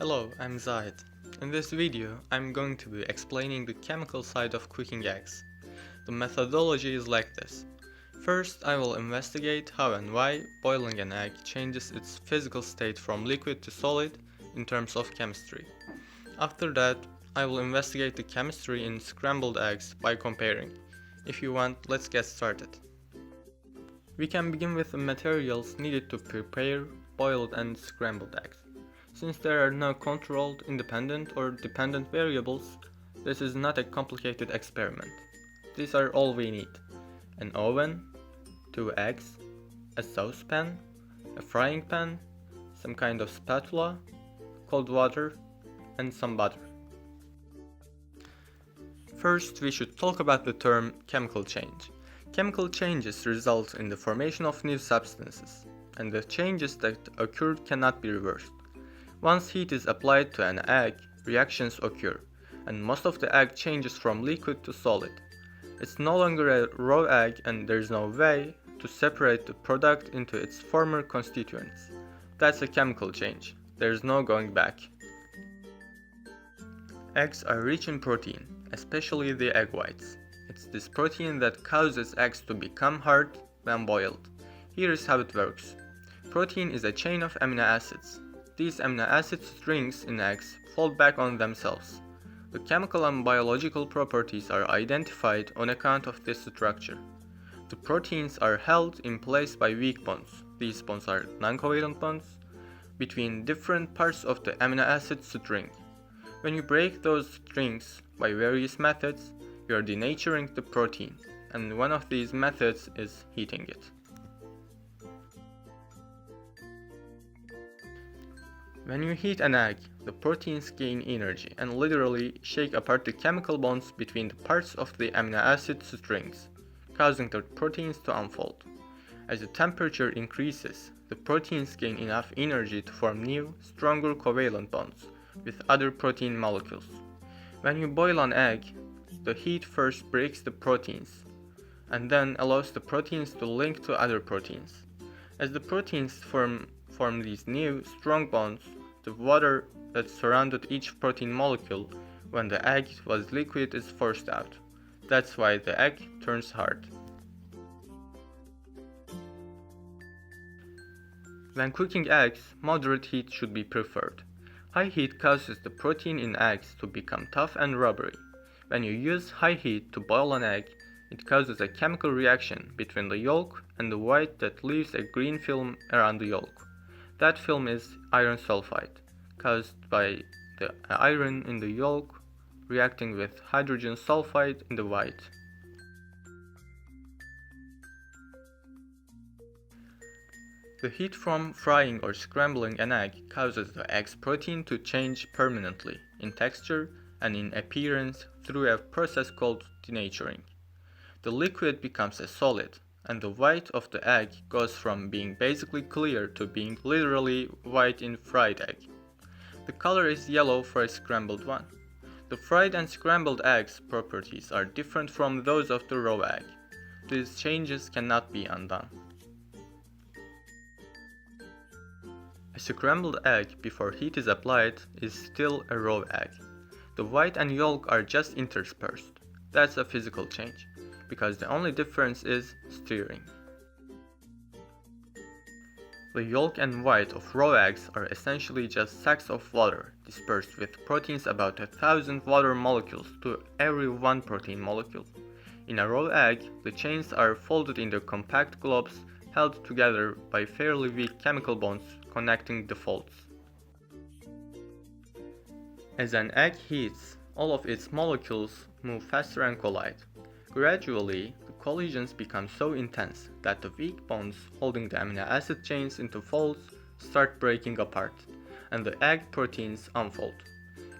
Hello, I'm Zahid. In this video, I'm going to be explaining the chemical side of cooking eggs. The methodology is like this. First, I will investigate how and why boiling an egg changes its physical state from liquid to solid in terms of chemistry. After that, I will investigate the chemistry in scrambled eggs by comparing. If you want, let's get started. We can begin with the materials needed to prepare boiled and scrambled eggs. Since there are no controlled, independent, or dependent variables, this is not a complicated experiment. These are all we need: an oven, 2 eggs, a saucepan, a frying pan, some kind of spatula, cold water, and some butter. First, we should talk about the term chemical change. Chemical changes result in the formation of new substances, and the changes that occurred cannot be reversed. Once heat is applied to an egg, reactions occur, and most of the egg changes from liquid to solid. It's no longer a raw egg, and there's no way to separate the product into its former constituents. That's a chemical change. There's no going back. Eggs are rich in protein, especially the egg whites. It's this protein that causes eggs to become hard when boiled. Here is how it works. Protein is a chain of amino acids. These amino acid strings in eggs fold back on themselves. The chemical and biological properties are identified on account of this structure. The proteins are held in place by weak bonds. These bonds are non-covalent bonds between different parts of the amino acid string. When you break those strings by various methods, you are denaturing the protein, and one of these methods is heating it. When you heat an egg, the proteins gain energy and literally shake apart the chemical bonds between the parts of the amino acid strings, causing the proteins to unfold. As the temperature increases, the proteins gain enough energy to form new, stronger covalent bonds with other protein molecules. When you boil an egg, the heat first breaks the proteins and then allows the proteins to link to other proteins. As the proteins form these new, strong bonds, the water that surrounded each protein molecule when the egg was liquid is forced out. That's why the egg turns hard. When cooking eggs, moderate heat should be preferred. High heat causes the protein in eggs to become tough and rubbery. When you use high heat to boil an egg, it causes a chemical reaction between the yolk and the white that leaves a green film around the yolk. That film is iron sulfide, caused by the iron in the yolk reacting with hydrogen sulfide in the white. The heat from frying or scrambling an egg causes the egg's protein to change permanently in texture and in appearance through a process called denaturing. The liquid becomes a solid, and the white of the egg goes from being basically clear to being literally white in fried egg. The color is yellow for a scrambled one. The fried and scrambled eggs' properties are different from those of the raw egg. These changes cannot be undone. A scrambled egg before heat is applied is still a raw egg. The white and yolk are just interspersed. That's a physical change, because the only difference is stirring. The yolk and white of raw eggs are essentially just sacs of water dispersed with proteins about 1,000 water molecules to every 1 protein molecule. In a raw egg, the chains are folded into compact globs held together by fairly weak chemical bonds connecting the folds. As an egg heats, all of its molecules move faster and collide. Gradually, the collisions become so intense that the weak bonds holding the amino acid chains into folds start breaking apart, and the egg proteins unfold.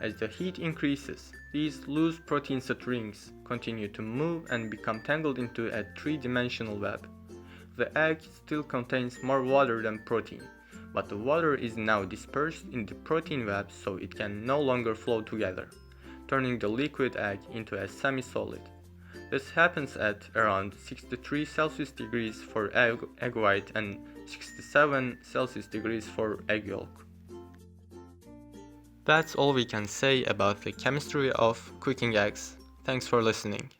As the heat increases, these loose protein strings continue to move and become tangled into a three-dimensional web. The egg still contains more water than protein, but the water is now dispersed in the protein web so it can no longer flow together, turning the liquid egg into a semi-solid. This happens at around 63 Celsius degrees for egg white and 67 Celsius degrees for egg yolk. That's all we can say about the chemistry of cooking eggs. Thanks for listening.